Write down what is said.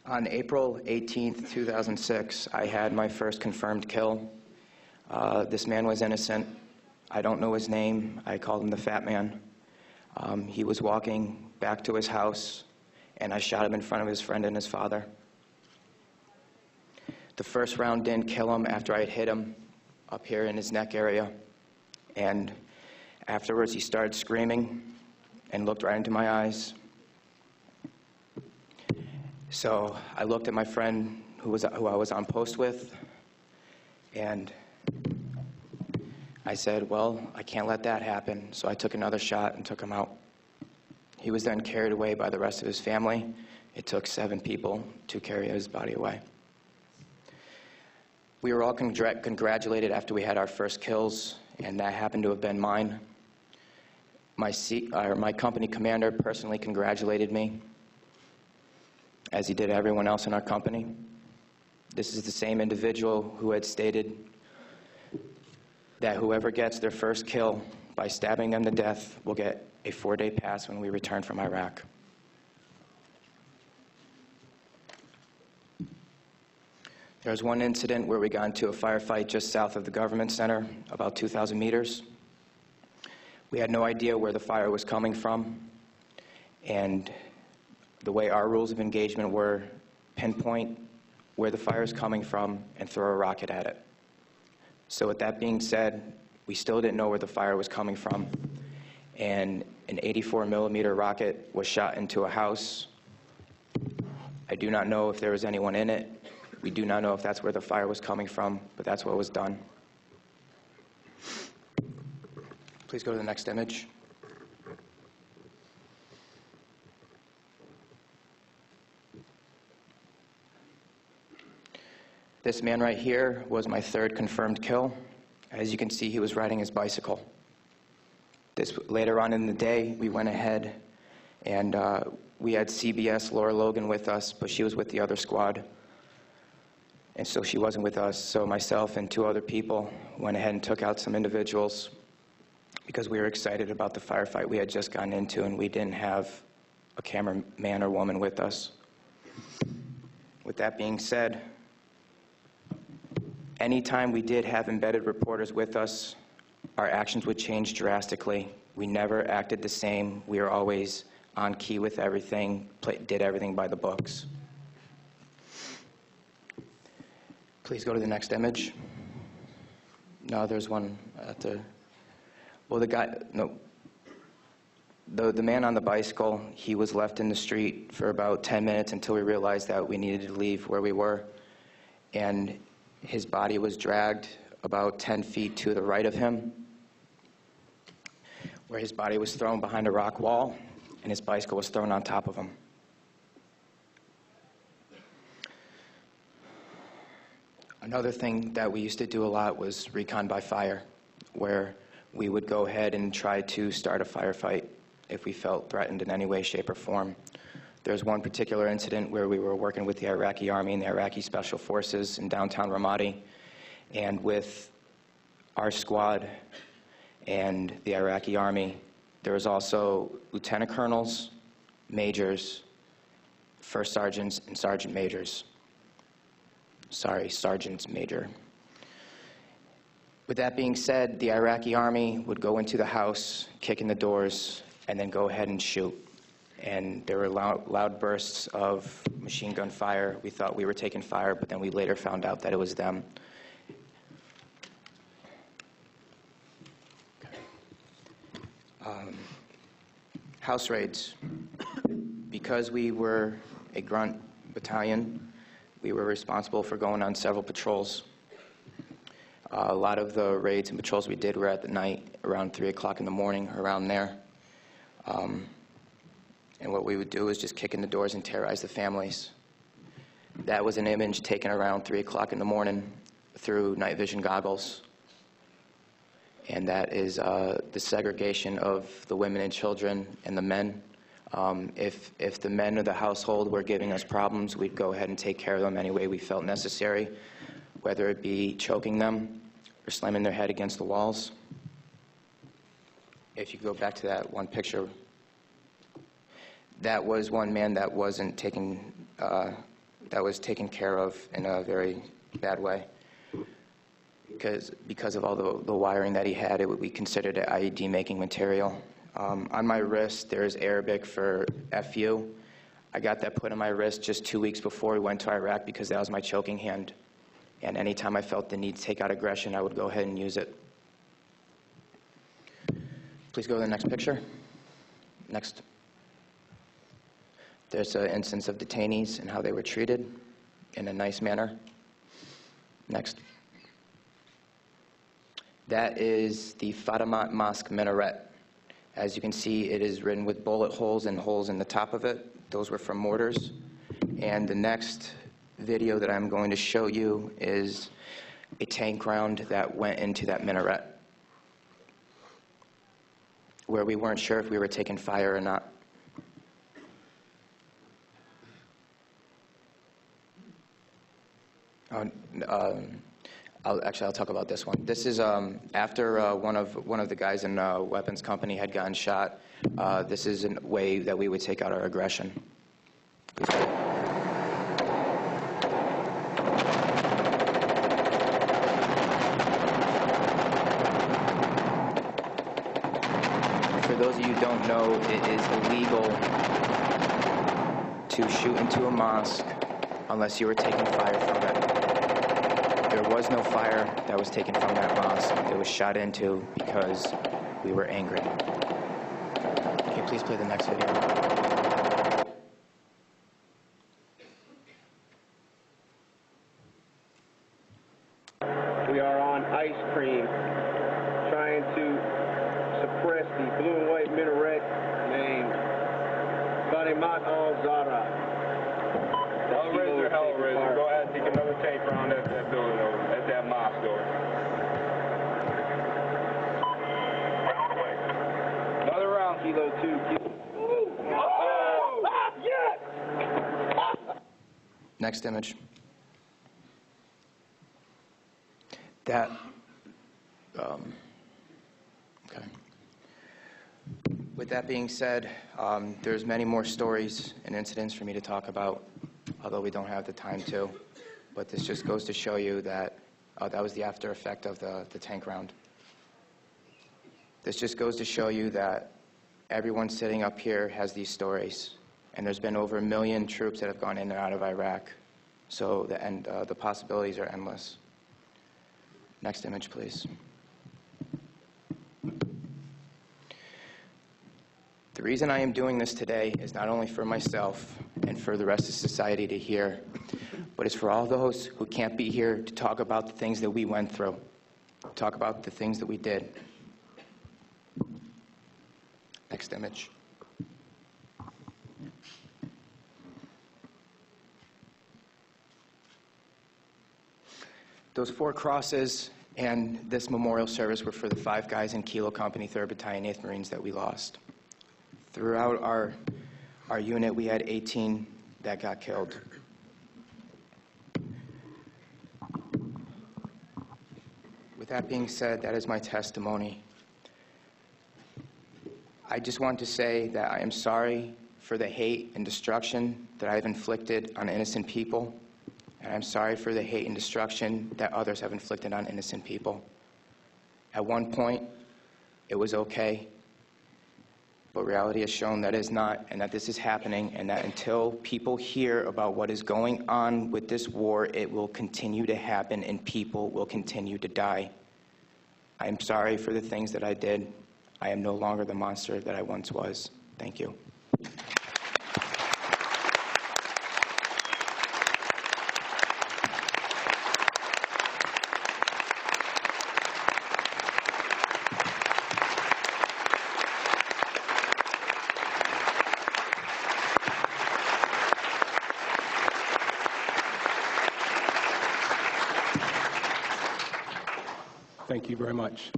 On April 18th, 2006, I had my first confirmed kill. This man was innocent. I don't know his name. I called him the Fat Man. He was walking back to his house, and I shot him in front of his friend and his father. The first round didn't kill him after I had hit him up here in his neck area. And afterwards, he started screaming and looked right into my eyes. So I looked at my friend who I was on post with, and I said, well, I can't let that happen. So I took another shot and took him out. He was then carried away by the rest of his family. It took 7 people to carry his body away. We were all congratulated after we had our first kills, and that happened to have been mine. My company commander personally congratulated me, as he did everyone else in our company. This is the same individual who had stated that whoever gets their first kill by stabbing them to death will get a 4-day pass when we return from Iraq. There was one incident where we got into a firefight just south of the government center, about 2,000 meters. We had no idea where the fire was coming from, and the way our rules of engagement were, pinpoint where the fire is coming from and throw a rocket at it. So with that being said, we still didn't know where the fire was coming from, and an 84 millimeter rocket was shot into a house. I do not know if there was anyone in it. We do not know if that's where the fire was coming from, but that's what was done. Please go to the next image. This man right here was my 3rd confirmed kill. As you can see, he was riding his bicycle. Later on in the day, we went ahead and we had CBS Laura Logan with us, but she was with the other squad. And so she wasn't with us. So myself and 2 other people went ahead and took out some individuals because we were excited about the firefight we had just gotten into, and we didn't have a cameraman or woman with us. With that being said, anytime we did have embedded reporters with us, our actions would change drastically. We never acted the same. We were always on key with everything, did everything by the books. Please go to the next image. No, there's one at the, well, the man on the bicycle, he was left in the street for about 10 minutes until we realized that we needed to leave where we were. And his body was dragged about 10 feet to the right of him, where his body was thrown behind a rock wall, and his bicycle was thrown on top of him. Another thing that we used to do a lot was recon by fire, where we would go ahead and try to start a firefight if we felt threatened in any way, shape, or form. There's one particular incident where we were working with the Iraqi Army and the Iraqi Special Forces in downtown Ramadi, and with our squad and the Iraqi Army, there was also lieutenant colonels, majors, first sergeants, and sergeant majors. Sorry, sergeants major. With that being said, the Iraqi Army would go into the house, kick in the doors, and then go ahead and shoot. And there were loud bursts of machine gun fire. We thought we were taking fire, but then we later found out that it was them. House raids. Because we were a grunt battalion, we were responsible for going on several patrols. A lot of the raids and patrols we did were at the night, around 3 o'clock in the morning, around there. And what we would do is just kick in the doors and terrorize the families. That was an image taken around 3 o'clock in the morning through night vision goggles. And that is the segregation of the women and children and the men. If the men of the household were giving us problems, we'd go ahead and take care of them any way we felt necessary, whether it be choking them or slamming their head against the walls. If you go back to that one picture, that was one man that wasn't taking that was taken care of in a very bad way. Because of all the wiring that he had, it would be considered an IED making material. On my wrist, there's Arabic for FU. I got that put on my wrist just 2 weeks before we went to Iraq because that was my choking hand. And anytime I felt the need to take out aggression, I would go ahead and use it. Please go to the next picture. Next. There's an instance of detainees and how they were treated in a nice manner. Next. That is the Fatimat Mosque minaret. As you can see, it is written with bullet holes and holes in the top of it. Those were from mortars. And the next video that I'm going to show you is a tank round that went into that minaret, where we weren't sure if we were taking fire or not. I'll talk about this one. This is after one of the guys in a weapons company had gotten shot. This is a way that we would take out our aggression. For those of you who don't know, it is illegal to shoot into a mosque unless you were taking fire from it. There was no fire that was taken from that mosque. It was shot into because we were angry. Can you please play the next video? We are on ice cream, trying to suppress the blue and white minaret named Fatimat al-Zahra. Hellraiser, Hellraiser, go ahead and take another tank round at that building over, at that mosque over. Another round. Kilo 2. Oh! Yes! Next image. That, okay. With that being said, there's many more stories and incidents for me to talk about, although we don't have the time to. But this just goes to show you that that was the after effect of the tank round. This just goes to show you that everyone sitting up here has these stories. And there's been over 1 million troops that have gone in and out of Iraq. So the possibilities are endless. Next image, please. The reason I am doing this today is not only for myself and for the rest of society to hear, but it's for all those who can't be here to talk about the things that we went through, talk about the things that we did. Next image. Those 4 crosses and this memorial service were for the 5 guys in Kilo Company, 3rd Battalion, 8th Marines that we lost. Throughout our unit, we had 18 that got killed. With that being said, that is my testimony. I just want to say that I am sorry for the hate and destruction that I have inflicted on innocent people. And I'm sorry for the hate and destruction that others have inflicted on innocent people. At one point, it was okay, but reality has shown that it is not, and that this is happening, and that until people hear about what is going on with this war, it will continue to happen, and people will continue to die. I am sorry for the things that I did. I am no longer the monster that I once was. Thank you. Thank you very much.